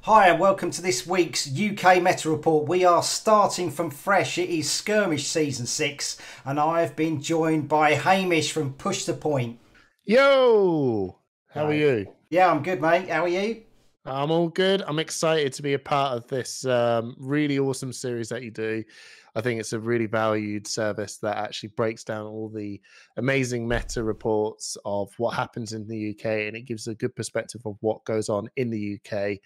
Hi and welcome to this week's UK Meta Report. We are starting from fresh. It is Skirmish Season 6 and I have been joined by Hamish from Push the Point. Yo! How are you? Yeah, I'm good, mate. How are you? I'm all good. I'm excited to be a part of this really awesome series that you do. I think it's a really valued service that actually breaks down all the amazing meta reports of what happens in the UK, and it gives a good perspective of what goes on in the UK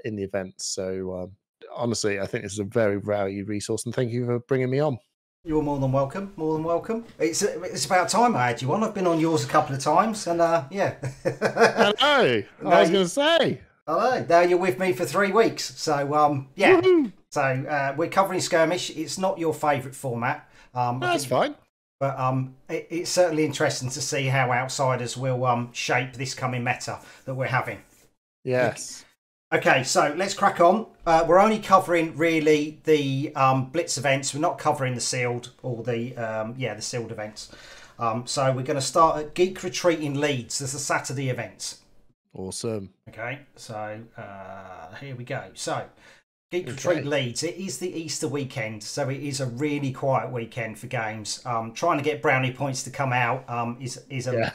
in the events. So honestly, I think this is a very valued resource, and thank you for bringing me on. You're more than welcome. More than welcome. It's about time I had you on. I've been on yours a couple of times, and yeah. I know. I was going to say. Hello. Now you're with me for 3 weeks. So yeah. Woohoo! So we're covering Skirmish. It's not your favourite format. That's fine. But it's certainly interesting to see how outsiders will shape this coming meta that we're having. Yes. Okay, so let's crack on. We're only covering really the Blitz events. We're not covering the sealed or the sealed events. So we're going to start at Geek Retreat in Leeds. There's the Saturday events. Awesome. Okay, so here we go. So Geek Retreat Leeds. It is the Easter weekend, so it is a really quiet weekend for games. Trying to get brownie points to come out is a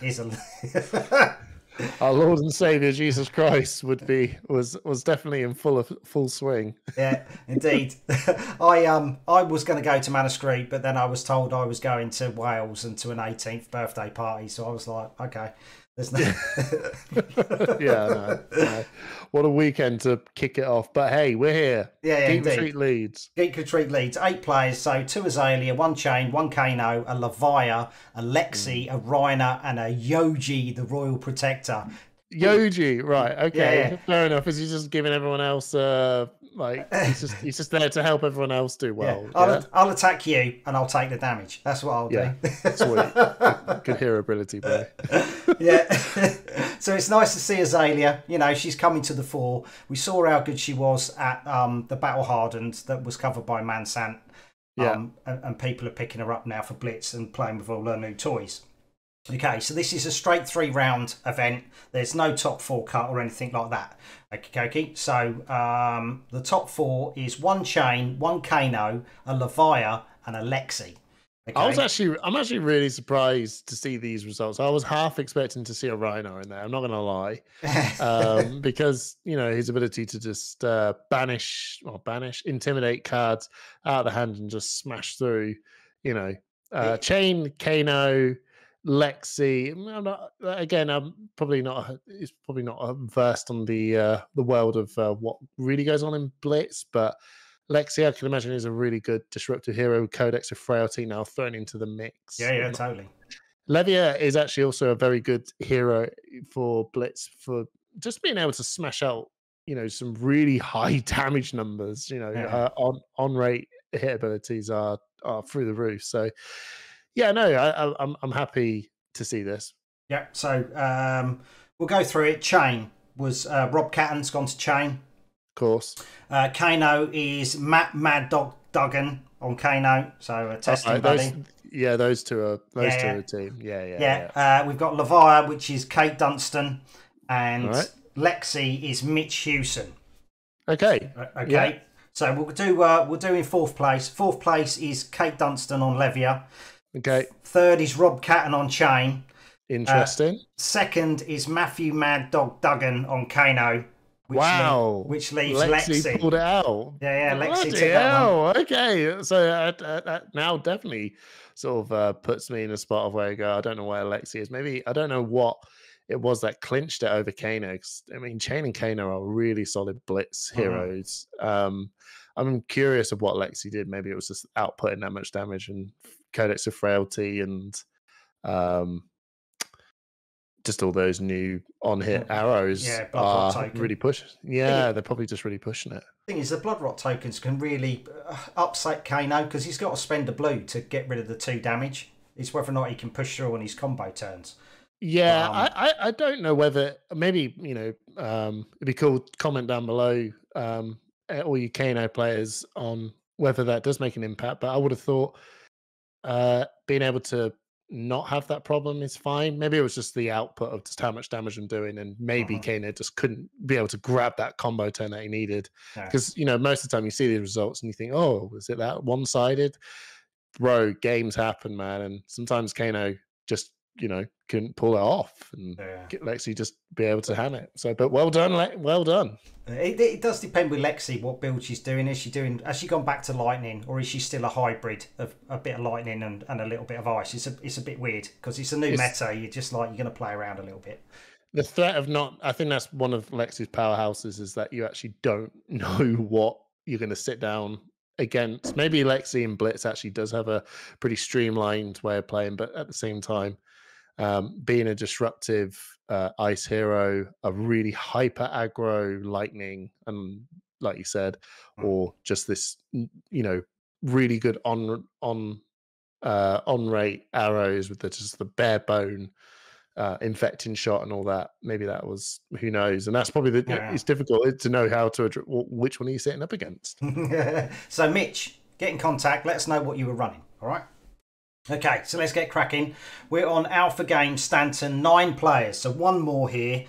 Our Lord and Savior Jesus Christ was definitely in full swing. Yeah, indeed. I was going to go to Manascrew, but then I was told I was going to Wales and to an 18th birthday party, so I was like, okay, there's no. No. What a weekend to kick it off! But hey, we're here. Yeah, Geek Retreat Leeds. Geek Retreat Leeds. 8 players, so 2 Azalea, 1 Chain, 1 Kano, a Levia, a Lexi, a Reiner, and a Yoji, the Royal Protector. Yoji, right? Okay, fair enough. Is he just giving everyone else he's just there to help everyone else do well? I'll attack you and I'll take the damage. That's what I'll do. Sweet. Good hero ability, boy. Yeah. So it's nice to see Azalea. You know, she's coming to the fore. We saw how good she was at the Battle Hardened that was covered by Mansant. And people are picking her up now for Blitz and playing with all her new toys. Okay, so this is a straight 3-round event. There's no top 4 cut or anything like that. Okay. So the top 4 is 1 Chain, 1 Kano, a Levia, and a Lexi. Okay. I'm actually really surprised to see these results. I was half expecting to see a Rhino in there. I'm not going to lie, because his ability to just intimidate cards out of the hand and just smash through. Chain, Kano, Lexi. I'm probably not. It's probably not versed on the world of what really goes on in Blitz, but Lexi, I can imagine, is a really good disruptive hero. Codex of Frailty now thrown into the mix. Yeah, totally. Levia is actually also a very good hero for Blitz for just being able to smash out, some really high damage numbers. On rate hit abilities are through the roof. So, I'm happy to see this. Yeah. So we'll go through it. Chain was Rob Catton's gone to Chain. Course. Kano is Mad Dog Duggan on Kano, so a testing buddy. Those two are a team. We've got Levia, which is Kate Dunstan, and Lexi is Mitch Hewson. Okay. Yeah. So we'll do in 4th place. 4th place is Kate Dunstan on Levia. Okay. 3rd is Rob Catton on Chain. Interesting. 2nd is Matthew Mad Dog Duggan on Kano. Which leaves Lexi. Pulled it out. Yeah, Lexi took that one. Okay, so that now definitely sort of puts me in a spot of where I go, I don't know where Lexi is. Maybe, I don't know what it was that clinched it over Kano. I mean, Chain and Kano are really solid Blitz heroes. I'm curious of what Lexi did. Maybe it was just outputting that much damage and Codex of Frailty and just all those new on-hit arrows are really pushing. Yeah, they're probably just really pushing it. The thing is, the Blood Rot tokens can really upset Kano because he's got to spend a blue to get rid of the 2 damage. It's whether or not he can push through on his combo turns. Yeah, I don't know whether maybe it'd be cool to comment down below all you Kano players on whether that does make an impact. But I would have thought being able to not have that problem is fine. Maybe it was just the output of just how much damage I'm doing, and maybe Kano just couldn't be able to grab that combo turn that he needed. Because, you know, most of the time you see these results and you think, oh, was it that one-sided? Bro, games happen, man. And sometimes Kano just, you know, couldn't pull it off and get Lexi just be able to ham it. So, but well done, well done. It does depend with Lexi what build she's doing. Has she gone back to lightning, or is she still a hybrid of a bit of lightning and a little bit of ice? It's a bit weird because it's a new meta. You're going to play around a little bit. The threat of I think that's one of Lexi's powerhouses, is that you actually don't know what you're going to sit down against. Maybe Lexi in Blitz actually does have a pretty streamlined way of playing, but at the same time, being a disruptive ice hero, a really hyper aggro lightning, and like you said, or just this, you know, really good on rate arrows with just the bare bone infecting shot and all that. Maybe that was, who knows? And that's probably it's difficult to know how to which one are you sitting up against. So Mitch, get in contact, let us know what you were running. All right, okay, so let's get cracking. We're on Alpha Games Stanton, 9 players, so one more here.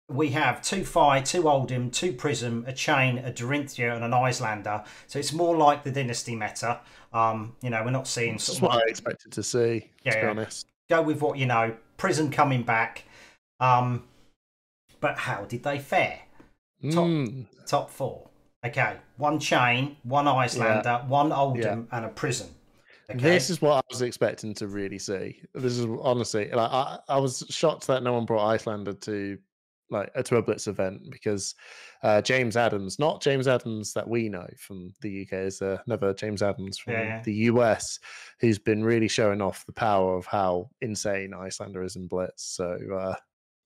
We have 2 Phi, 2 Oldham, 2 Prism, a Chain, a Dorinthia, and an Icelander. So it's more like the Dynasty meta. You know, we're not seeing sort of what I expected to see, to be honest. Go with what you know. Prism coming back. But how did they fare? Top 4. Okay. 1 Chain, 1 Icelander, 1 Oldham, and a Prism. Okay. This is what I was expecting to really see. This is honestly, like, I was shocked that no one brought Icelander to a Blitz event, because James Adams, not James Adams that we know from the UK, is another James Adams from the US, who's been really showing off the power of how insane Icelander is in Blitz. So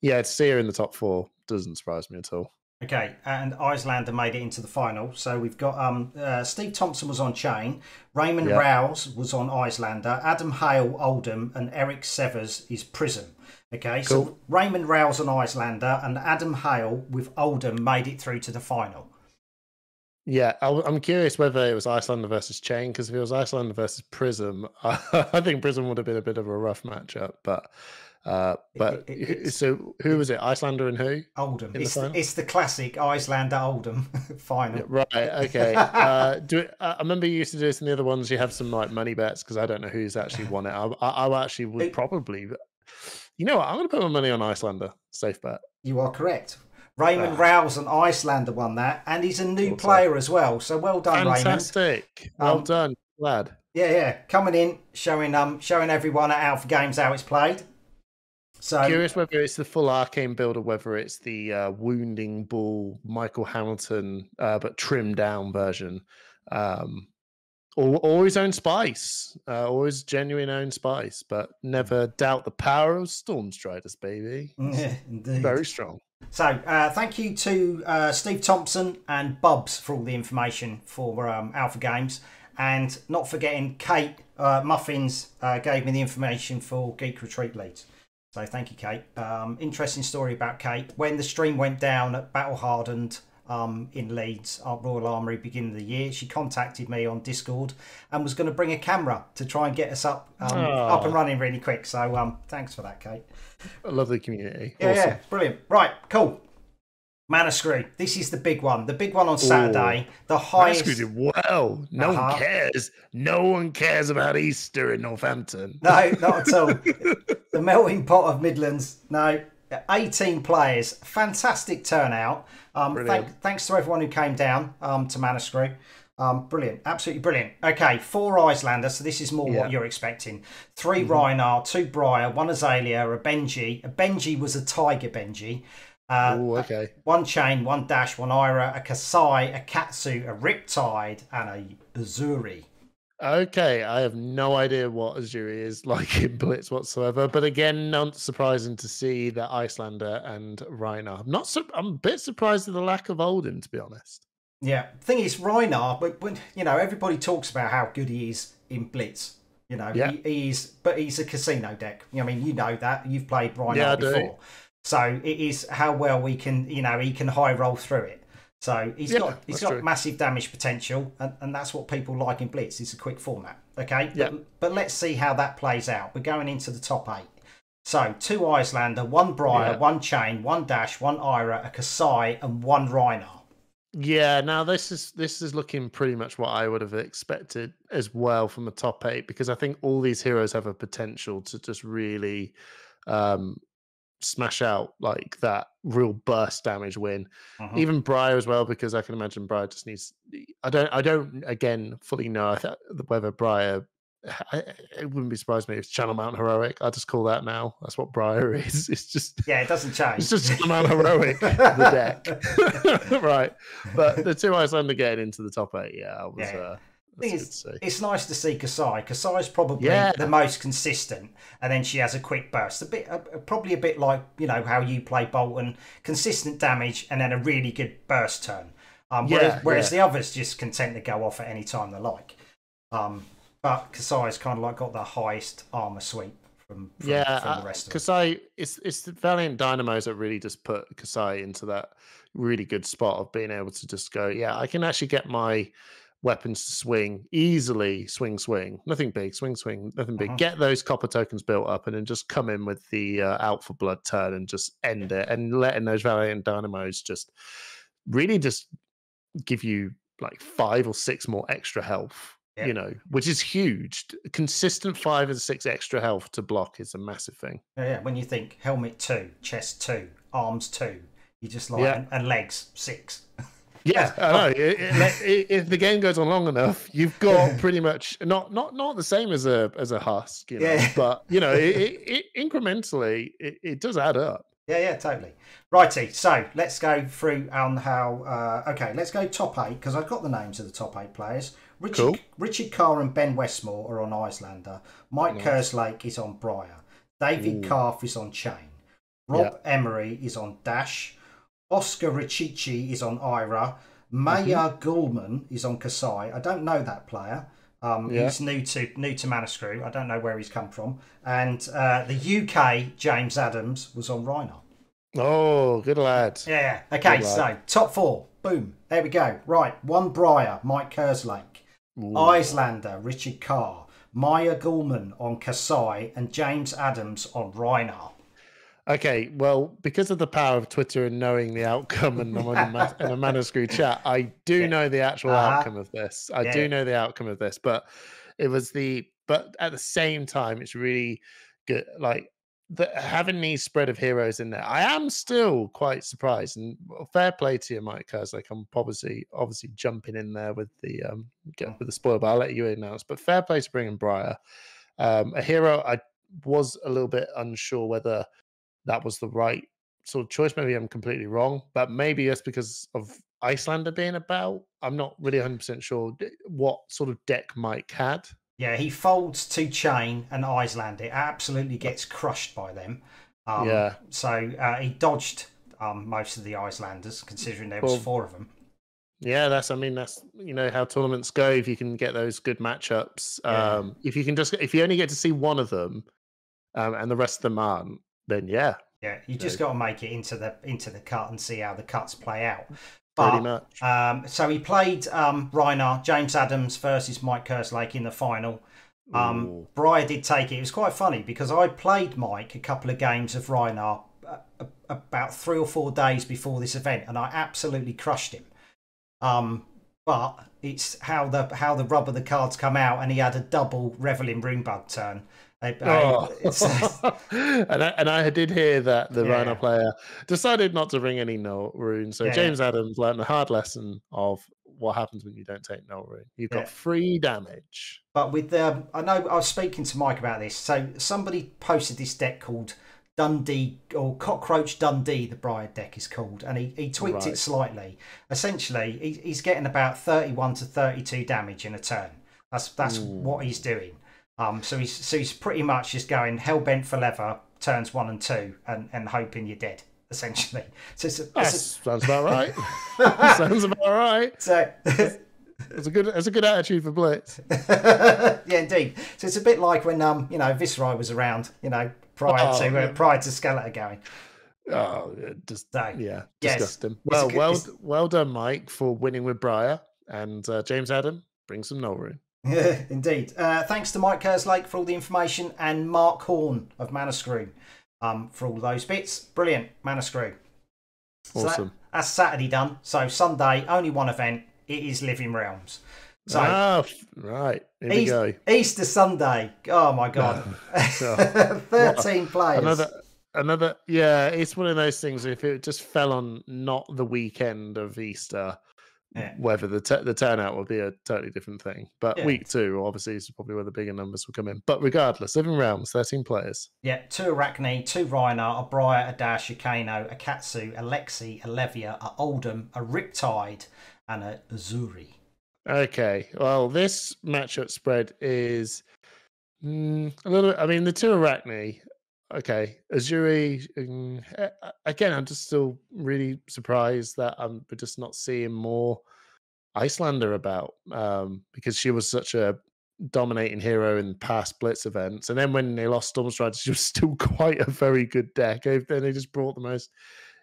to see her in the top 4 doesn't surprise me at all. Okay, and Icelander made it into the final. So we've got Steve Thompson was on Chain, Raymond Rouse was on Icelander, Adam Hale Oldham, and Eric Severs is Prism. Okay, cool. So Raymond Rouse on Icelander and Adam Hale with Oldham made it through to the final. Yeah, I'm curious whether it was Icelander versus Chain, because if it was Icelander versus Prism, I think Prism would have been a bit of a rough matchup. But so who was it? Icelander and who? Oldham. It's the classic Icelander Oldham final. Yeah, right. Okay. I remember you used to do this in the other ones. You have some like money bets, because I don't know who's actually won it. I actually would probably. You know what? I'm going to put my money on Icelander. Safe bet. You are correct. Raymond Rouse and Icelander won that, and he's a new player as well. So well done, Fantastic. Raymond. Well done, lad. Yeah. Coming in, showing everyone at Alpha Games how it's played. So curious whether it's the full arcane build or whether it's the wounding bull Michael Hamilton, but trimmed down version. Or his own spice, or his genuine own spice, but never doubt the power of Storm Striders, baby. Yeah, indeed. Very strong. So thank you to Steve Thompson and Bubs for all the information for Alpha Games. And not forgetting Kate Muffins gave me the information for Geek Retreat Leeds. So thank you, Kate. Interesting story about Kate. When the stream went down at Battle Hardened in Leeds, our Royal Armory, beginning of the year, she contacted me on Discord and was going to bring a camera to try and get us up and running really quick. So thanks for that, Kate. I love the community. Yeah, awesome. Yeah, brilliant. Right, cool. Manascrew. This is the big one. The big one on Saturday. The highest. Manascrew did well. No one cares. No one cares about Easter in Northampton. No, not at all. The melting pot of Midlands. No. 18 players. Fantastic turnout. Thanks to everyone who came down to Manascrew. Brilliant. Absolutely brilliant. Okay, 4 Icelander, so this is more what you're expecting. 3 Rhinar, 2 Briar, 1 Azalea, a Benji. A Benji was a Tiger Benji. 1 Chain, 1 Dash, 1 Ira, a Kasai, a Katsu, a Riptide, and a Azuri. Okay, I have no idea what Azuri is like in Blitz whatsoever, but again, not surprising to see that Icelander and Rhinar. I'm a bit surprised at the lack of Oldham, to be honest. Yeah, the thing is, Rhinar, but when everybody talks about how good he is in Blitz. But he's a casino deck. I mean, you know that you've played Rhinar before, so it is how well he can high roll through it. So he's got massive damage potential, and that's what people like in Blitz. It's a quick format. Okay, but let's see how that plays out. We're going into the top 8. So 2 Icelander, 1 Briar, 1 Chain, 1 Dash, 1 Ira, a Kasai, and 1 Rhinar. Yeah, now this is looking pretty much what I would have expected as well from the top 8, because I think all these heroes have a potential to just really smash out like that real burst damage win. Even Briar as well, because I can imagine Briar just needs. I don't again fully know whether Briar. It wouldn't be surprised me if it's Channel Mount Heroic. I just call that now. That's what Briar is. It's just it doesn't change. It's just Channel Mount Heroic, the deck, right? But the 2 Icelander getting into the top 8, it's nice to see Kasai. Kasai's probably the most consistent, and then she has a quick burst. Probably a bit like how you play Bolton, consistent damage, and then a really good burst turn. Whereas the others just content to go off at any time they like. But Kasai's kind of like got the highest armor suite from the rest of them. Kasai, it's the Valiant Dynamos that really just put Kasai into that really good spot of being able to just go, I can actually get my weapons to swing easily, swing, nothing big, swing, nothing big. Get those copper tokens built up, and then just come in with the out for blood turn and just end it, and letting those Valiant Dynamos just really just give you like 5 or 6 more extra health. Which is huge. Consistent 5 and 6 extra health to block is a massive thing. When you think helmet 2, chest 2, arms 2, you just like and legs 6. I know. If the game goes on long enough, you've got pretty much not the same as a husk, but it incrementally it does add up. Yeah, totally. Righty, so let's go through on how. Let's go top 8, because I've got the names of the top 8 players. Richard Carr and Ben Westmore are on Icelander. Mike Kerslake is on Briar. David Calf is on Chain. Rob Emery is on Dash. Oscar Richichi is on Ira. Maya Gulman is on Kasai. I don't know that player. He's new to Manascrew. I don't know where he's come from. And the UK James Adams was on Rhinar. Oh, good lad. Yeah. Okay, so top 4. Boom. There we go. Right. 1 Briar, Mike Kerslake. Icelander, Richard Carr. Maya Gulman on Kasai, and James Adams on Rhinar. Okay, well, because of the power of Twitter and knowing the outcome, and I'm in a Manascrew chat, I do know the actual outcome of this. I do know the outcome of this, but but at the same time, it's really good. Like having these spread of heroes in there, I am still quite surprised. And fair play to you, Mike, because like I'm obviously jumping in there with the with the spoil, but I'll let you announce. But fair play to bringing Briar, a hero. I was a little bit unsure whether that was the right sort of choice. Maybe I'm completely wrong, but maybe that's because of Icelander being about. I'm not really 100% sure what sort of deck Mike had. Yeah, he folds to Chain and Icelander. It absolutely gets crushed by them. So he dodged most of the Icelanders, considering there was 4 of them. Yeah, that's how tournaments go. If you can get those good matchups, if you only get to see one of them, and the rest of them aren't, then you just got to make it into the cut and see how the cuts play out. Pretty much. So he played Rhinar, James Adams versus Mike Kerslake in the final. Briar did take it. It was quite funny because I played Mike a couple of games of Rhinar about 3 or 4 days before this event, and I absolutely crushed him. But it's how the rub of the cards come out, and he had a double Reveling Runebug turn. And I did hear that the Rhinar player decided not to bring any null rune. So James Adams learned a hard lesson of what happens when you don't take null rune. You've got free damage. But with I know I was speaking to Mike about this. So somebody posted this deck called Dundee, or Cockroach Dundee, the Briar deck is called, and he tweaked it slightly. Essentially, he's getting about 31 to 32 damage in a turn. That's what he's doing. So he's pretty much just going hellbent for leather turns 1 and 2 and hoping you're dead, essentially. So sounds about right. Sounds about right. So it's a good attitude for Blitz. Yeah, indeed. So it's a bit like when Viserai was around, prior to Skeletor going. Oh, just So, yeah, yes, disgusting. it's a Well, good. well done, Mike, for winning with Briar, and James Adam brings some null room. Indeed. Thanks to Mike Kerslake for all the information and Mark Horn of Manascrew for all those bits. Brilliant, Manascrew. So Awesome. that's Saturday done. So Sunday, only one event. It is Living Realms. So right. Here we go. Easter Sunday. Oh my God. 13 players. Another. Yeah, it's one of those things. If it just fell on not the weekend of Easter, whether the turnout will be a totally different thing. But week 2, obviously, is probably where the bigger numbers will come in. But regardless, Living Realms, 13 players. Yeah, 2 Arachne, 2 Rhina, a Briar, a Dash, a Kano, a Katsu, a Lexi, a Levia, a Oldham, a Riptide, and a Azuri. Okay, well, this matchup spread is a little. I mean, the 2 Arachne. Okay, Azuri. Again, I'm just still really surprised that we're just not seeing more Icelander about, because she was such a dominating hero in past Blitz events, and then when they lost Stormstrider, she was still quite a very good deck. Then they just brought the most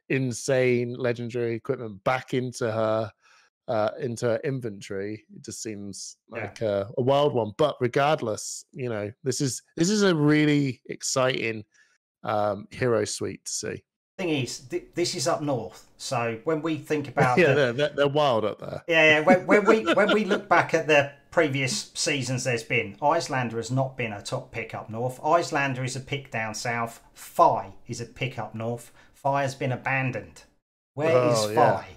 insane legendary equipment back into her inventory. It just seems like a wild one. But regardless, this is a really exciting hero suite to see. Thing is, this is up north, so when we think about they're wild up there. Yeah. When we look back at the previous seasons, there's been Icelander has not been a top pick up north. Icelander is a pick down south. Phi is a pick up north. Phi has been abandoned. Where is Phi?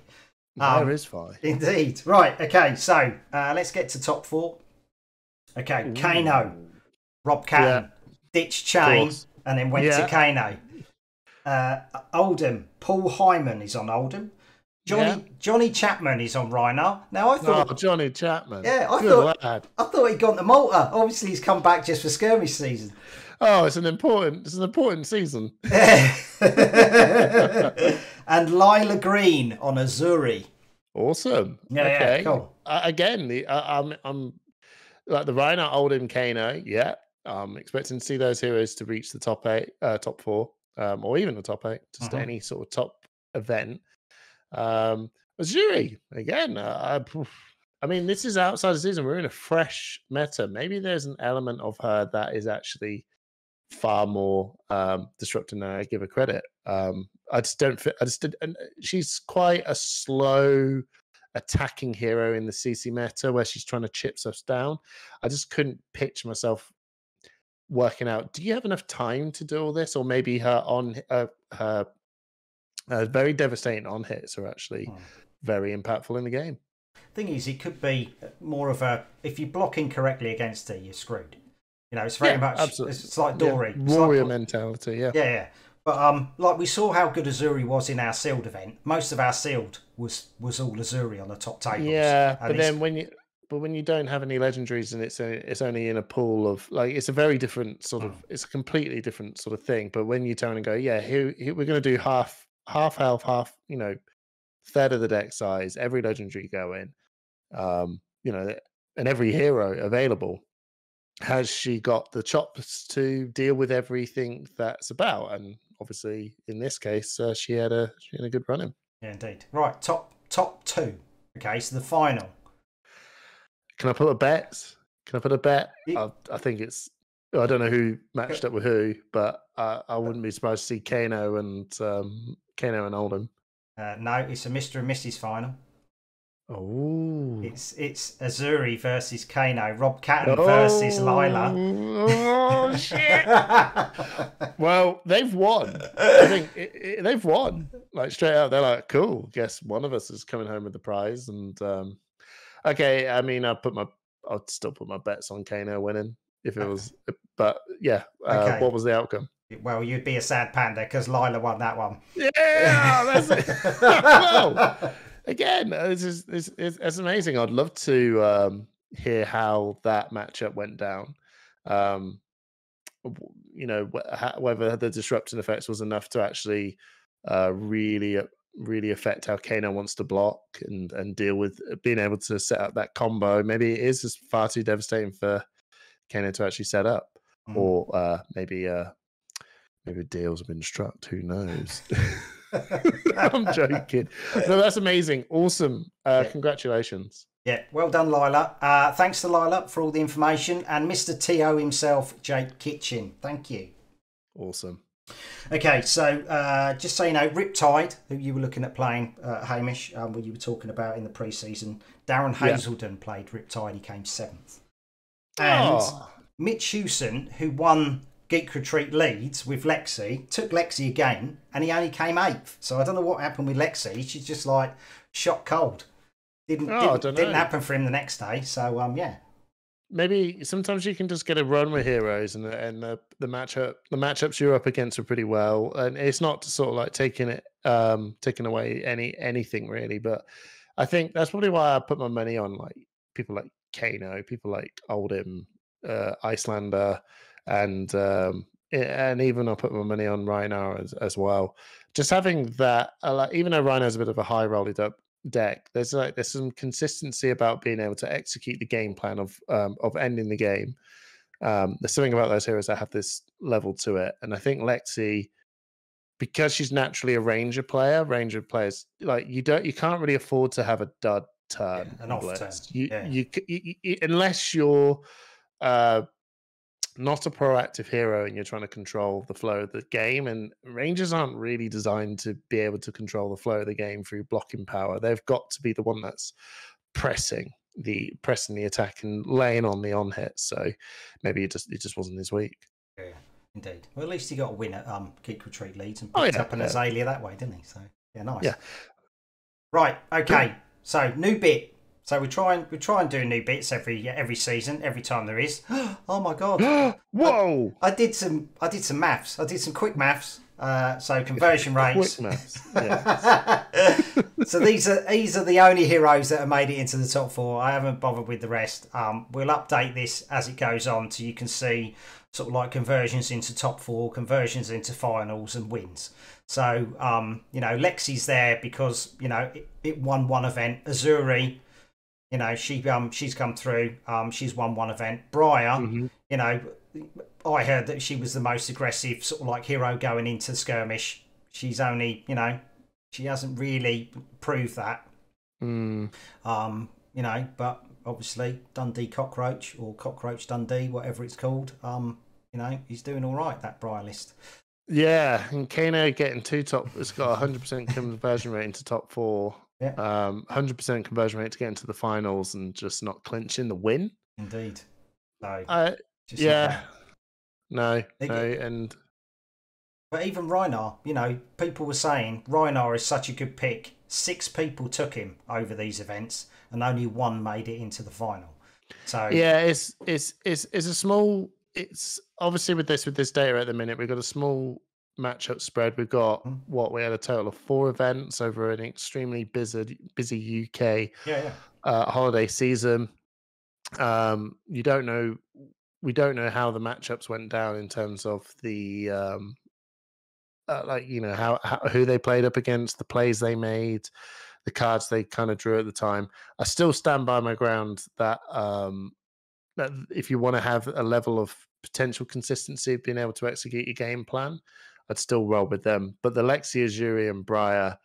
Where is Phi? Indeed. Right. Okay. So let's get to top 4. Okay. Kano, Rob Catton, ditched Chain, and then went to Kano. Oldham, Paul Hyman is on Oldham. Johnny Chapman is on Rhino. Now I thought Johnny Chapman. Yeah, I thought he'd gone to Malta. Obviously, he's come back just for skirmish season. Oh, it's an important season. And Lila Green on Azuri. Awesome. Yeah, cool. Again, I'm like the Rhino, Oldham, Kano. Yeah, I'm expecting to see those heroes to reach the top 8, top 4, or even the top 8, just any sort of top event. Azuri again. I mean, this is outside the season. We're in a fresh meta. Maybe there's an element of her that is actually far more disrupting than I give her credit. I just don't fit. And she's quite a slow attacking hero in the CC meta where she's trying to chip us down. I just couldn't picture myself working out. Do you have enough time to do all this, or maybe her very devastating on hits are actually very impactful in the game? Thing is, it could be more of a if you block incorrectly against her, you're screwed. It's very much absolutely. It's like Dory. Warrior mentality, Yeah. But like we saw how good Azuri was in our sealed event. Most of our sealed was all Azuri on the top tables. Yeah, but then when you don't have any legendaries and it's only in a pool of it's a very different sort of it's a completely different sort of thing. But when you turn and go, here we're going to do half health, half third of the deck size, every legendary going, and every hero available. Has she got the chops to deal with everything that's about? And obviously, in this case, she had a good run in. Yeah, indeed. Right, top 2. Okay, so the final. Can I put a bet? I think it's. I don't know who matched up with who, but I wouldn't be surprised to see Kano and Oldham. No, it's a Mr. and Mrs. final. Oh, it's Azuri versus Kano, Rob Catton versus Lila. Oh shit! Well, they've won. I think they've won. Straight out, they're like, cool. Guess one of us is coming home with the prize. And okay, I mean, I'd still put my bets on Kano winning if it was. But yeah, what was the outcome? Well, you'd be a sad panda because Lila won that one. Yeah, that's it. Well, again, it's amazing. I'd love to hear how that matchup went down. Whether the disrupting effects was enough to actually really affect how Kano wants to block and deal with being able to set up that combo. Maybe it is just far too devastating for Kano to actually set up, or maybe Maybe deals have been struck. Who knows? I'm joking. No, that's amazing. Awesome. Congratulations. Yeah, well done, Lila. Thanks to Lila for all the information, and Mr. T.O. himself, Jake Kitchen. Thank you. Awesome. Okay, so just so you know, Riptide, who you were looking at playing, Hamish, who you were talking about in the pre-season, Darren Hazelden played Riptide. He came 7th. And Mitch Hewson, who won Geek Retreat Leeds with Lexi, took Lexi again, and he only came 8th. So I don't know what happened with Lexi. She's just like shot cold. Didn't happen for him the next day. So yeah. Maybe sometimes you can just get a run with heroes, and the matchups you're up against are pretty well, and it's not sort of like taking away anything really. But I think that's probably why I put my money on like people like Kano, people like Oldham, Icelander, and even I put my money on Rhinar as well. Just having that, even though Rhinor's a bit of a high rolled up deck, there's some consistency about being able to execute the game plan of ending the game. There's something about those heroes that have this level to it, and I think Lexi, because she's naturally a ranger players like you can't really afford to have a dud turn, an off turn. You unless you're not a proactive hero and you're trying to control the flow of the game, and rangers aren't really designed to be able to control the flow of the game through blocking power. They've got to be the one that's pressing the attack and laying on the on hit. So maybe it just wasn't his week. Yeah, indeed. Well, at least he got a win at Geek Retreat Leeds and picked up an Azalea that way, didn't he? So yeah, nice. Yeah. Right. Okay. So new bit. So we try and do new bits every season, every time there is. Oh my god! Whoa! I did some maths. I did some quick maths. So conversion rates. Quick maths. Yes. So these are the only heroes that have made it into the top 4. I haven't bothered with the rest. We'll update this as it goes on, so you can see sort of like conversions into top 4, conversions into finals, and wins. So Lexi's there because it won one event. Azuri. She's come through. She's won one event. Briar, I heard that she was the most aggressive sort of like hero going into skirmish. She's only, she hasn't really proved that. But obviously Dundee Cockroach or Cockroach Dundee, whatever it's called, he's doing all right, that Briar list. Yeah, and Kano getting 2 top, it's got 100% conversion rate into top 4. Yeah. 100% conversion rate to get into the finals and just not clinching the win. Indeed. No. But even Rhinar, people were saying Rhinar is such a good pick. 6 people took him over these events, and only 1 made it into the final. So yeah, it's a small. It's obviously with this data at the minute, we've got a small matchup spread. We've got we had a total of 4 events over an extremely busy UK holiday season. We don't know how the matchups went down in terms of the how who they played up against, the plays they made, the cards they kind of drew at the time. I still stand by my ground that that if you want to have a level of potential consistency of being able to execute your game plan, I'd still roll with them. But the Lexi, Azuri, and Briar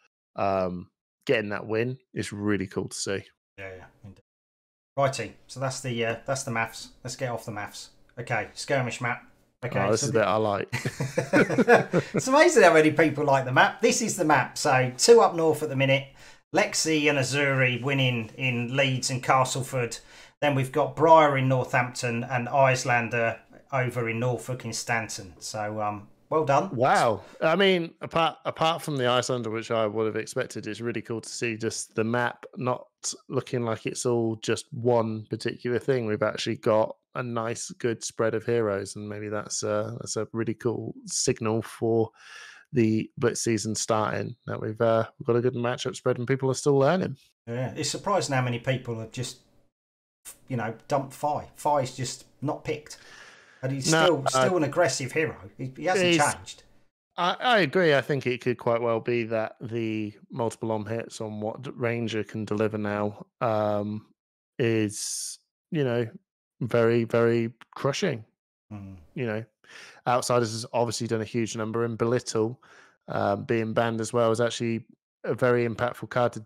getting that win is really cool to see. Yeah, indeed. Righty, so that's the maths. Let's get off the maths. Okay, skirmish map. Okay, this is the bit I like. It's amazing how many people like the map. This is the map. So 2 up north at the minute. Lexi and Azuri winning in Leeds and Castleford. Then we've got Briar in Northampton and Icelander over in Norfolk in Stanton. So well done. Wow. I mean, apart from the Icelander, which I would have expected, it's really cool to see just the map not looking like it's all just one particular thing. We've actually got a nice, good spread of heroes, and maybe that's a really cool signal for the Blitz season starting, that we've got a good matchup spread and people are still learning. Yeah, it's surprising how many people have just dumped Fi. Fi's just not picked. And he's still an aggressive hero. He hasn't changed. I agree. I think it could quite well be that the multiple hits on what Ranger can deliver now is, very, very crushing. Outsiders has obviously done a huge number, and Belittle being banned as well is actually a very impactful card to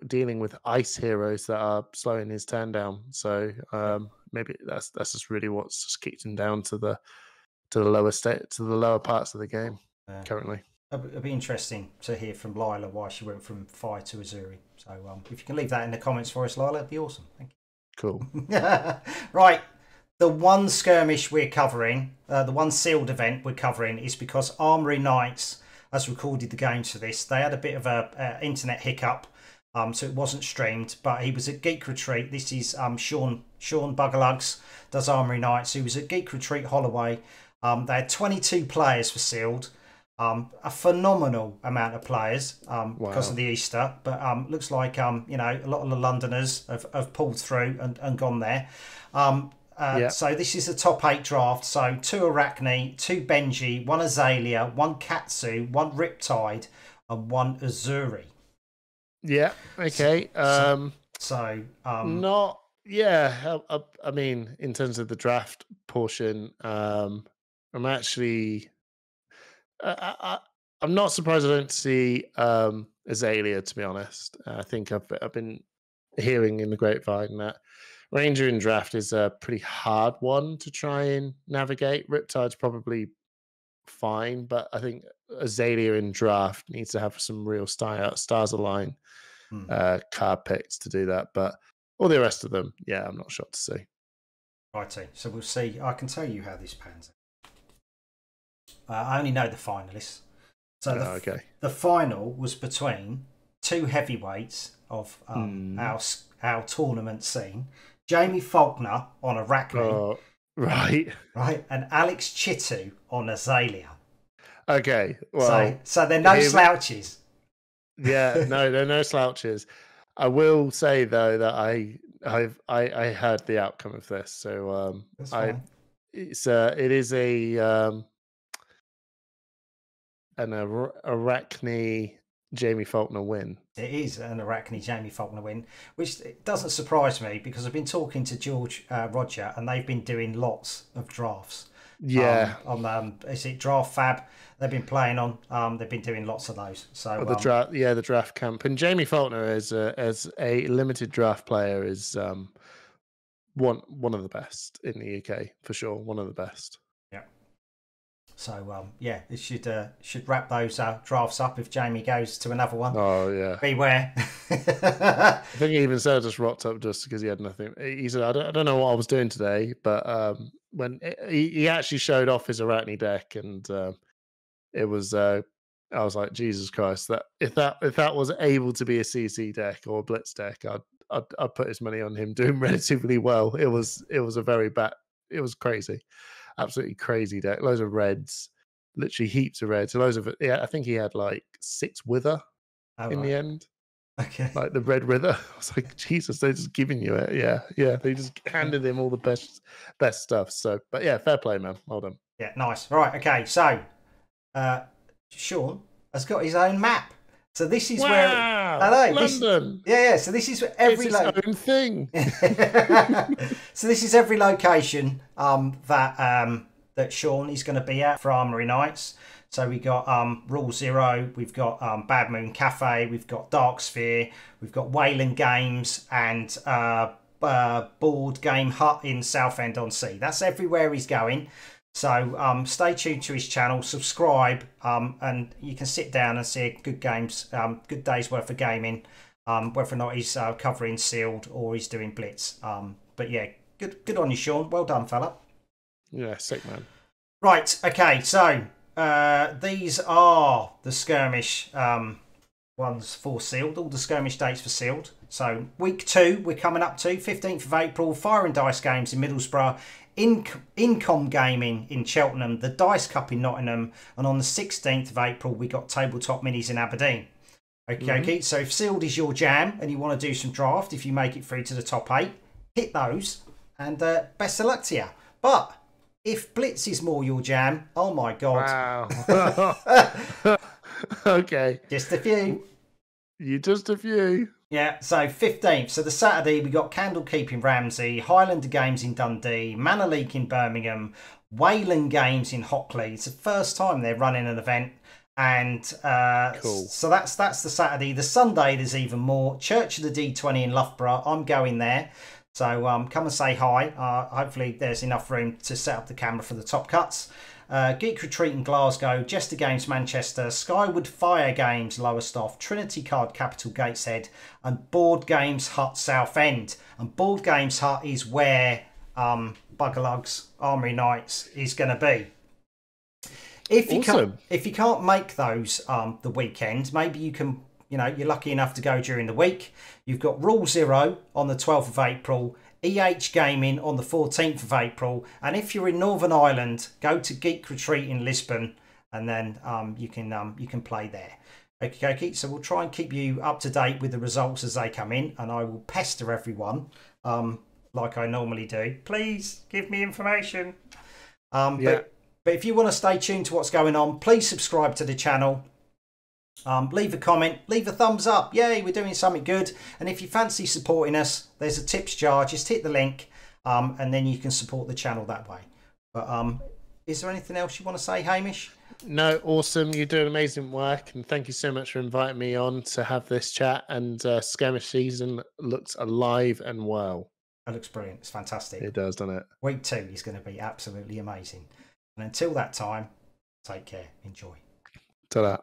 dealing with ice heroes that are slowing his turn down. So maybe that's just really what's just kicked him down to the lower parts of the game currently. It'll be interesting to hear from Lila why she went from Fire to Azuri. So if you can leave that in the comments for us, Lila, it'd be awesome. Thank you. Cool. Right. The one skirmish we're covering, the one sealed event we're covering, is because Armory Knights has recorded the games for this. They had a bit of a internet hiccup, so it wasn't streamed, but he was at Geek Retreat. This is Sean Buggerlugs, does Armory Knights, who was at Geek Retreat Holloway. They had 22 players for sealed. A phenomenal amount of players because of the Easter, but looks like a lot of the Londoners have pulled through and gone there. So this is a top 8 draft. So 2 Arachne, 2 Benji, 1 Azalea, 1 Katsu, 1 Riptide, and 1 Azuri. Yeah. Okay. I mean, in terms of the draft portion, I'm actually. I'm not surprised I don't see Azalea, to be honest. I think I've been hearing in the grapevine that Ranger in draft is a pretty hard one to try and navigate. Riptide's probably fine, but I think Azalea in draft needs to have some real stars align card picks to do that. But all the rest of them, I'm not sure to see. Righty, so we'll see. I can tell you how this pans out. I only know the finalists. So the final was between 2 heavyweights of our tournament scene. Jamie Faulkner on Arachne. Right. And Alex Chitu on Azalea. Okay. Well, so they're no slouches. Yeah, no, they're no slouches. I will say though that I heard the outcome of this. So it is an Arachne Jamie Faulkner win. It is an Arachne Jamie Faulkner win, which doesn't surprise me because I've been talking to George Roger and they've been doing lots of drafts. Yeah. Is it Draft Fab? They've been playing on. They've been doing lots of those. So the draft camp, and Jamie Faulkner as a limited draft player is one of the best in the UK for sure. One of the best. So it should wrap those drafts up if Jamie goes to another one. Oh yeah, beware. I think he even said just rocked up just because he had nothing. He said, I don't know what I was doing today, but when he actually showed off his Arachne deck, and it was I was like, Jesus Christ, that if that was able to be a CC deck or a Blitz deck, I'd put his money on him doing relatively well. It was a very bad. It was crazy. Absolutely crazy deck. Loads of reds, literally heaps of reds. Loads of I think he had like 6 Wither in the end. Okay. Like the red Wither. I was like, Jesus, they're just giving you it. Yeah. They just handed him all the best stuff. So, but yeah, fair play, man. Well done. Yeah, nice. Right, okay. So, Sean has got his own map. So this is where London. So this is every own thing. So this is every location that Sean is going to be at for Armory Knights. So we got Rule Zero, we've got Bad Moon Cafe, we've got Dark Sphere, we've got Wayland Games, and Board Game Hut in Southend-on-Sea. That's everywhere he's going. So stay tuned to his channel, subscribe, and you can sit down and see good games, good days worth of gaming, whether or not he's covering sealed or he's doing blitz. But yeah, good on you, Sean. Well done, fella. Yeah, sick, man. Right, okay, so these are the skirmish ones for sealed, all the skirmish dates for sealed. So week 2, we're coming up to 15th of April, Fire and Dice Games in Middlesbrough, Incom Gaming in Cheltenham, the Dice Cup in Nottingham, and on the 16th of April we got Tabletop Minis in Aberdeen. Okay, so if sealed is your jam and you want to do some draft, if you make it through to the top 8, hit those, and best of luck to you. But if blitz is more your jam, oh my god. Wow. Okay. Just a few. Just a few. Yeah, so 15th. So the Saturday, we got Candlekeep in Ramsey, Highlander Games in Dundee, Manor Leak in Birmingham, Wayland Games in Hockley. It's the first time they're running an event. And Cool. so that's the Saturday. The Sunday, there's even more. Church of the D20 in Loughborough. I'm going there. So come and say hi. Hopefully there's enough room to set up the camera for the top cuts. Geek Retreat in Glasgow, Jester Games Manchester, Skyward Fire Games Lowestoft, Trinity Card Capital Gateshead, and Board Games Hut Southend. And Board Games Hut is where Buggerlugs Armory Knights is going to be. If you can't make those the weekend, maybe you can. You're lucky enough to go during the week. You've got Rule Zero on the 12th of April. Gaming on the 14th of April, and if you're in Northern Ireland, go to Geek Retreat in Lisbon, and then you can play there. Okay, so we'll try and keep you up to date with the results as they come in, and I will pester everyone like I normally do. Please give me information. But if you want to stay tuned to what's going on, please subscribe to the channel. Leave a comment, leave a thumbs up. Yay, we're doing something good. And if you fancy supporting us, there's a tips jar. Just hit the link and then you can support the channel that way. But is there anything else you want to say, Hamish? No, awesome. You're doing amazing work. And thank you so much for inviting me on to have this chat. And Skirmish season looks alive and well. It looks brilliant. It's fantastic. It does, doesn't it? Week 2 is going to be absolutely amazing. And until that time, take care. Enjoy. Ta-da.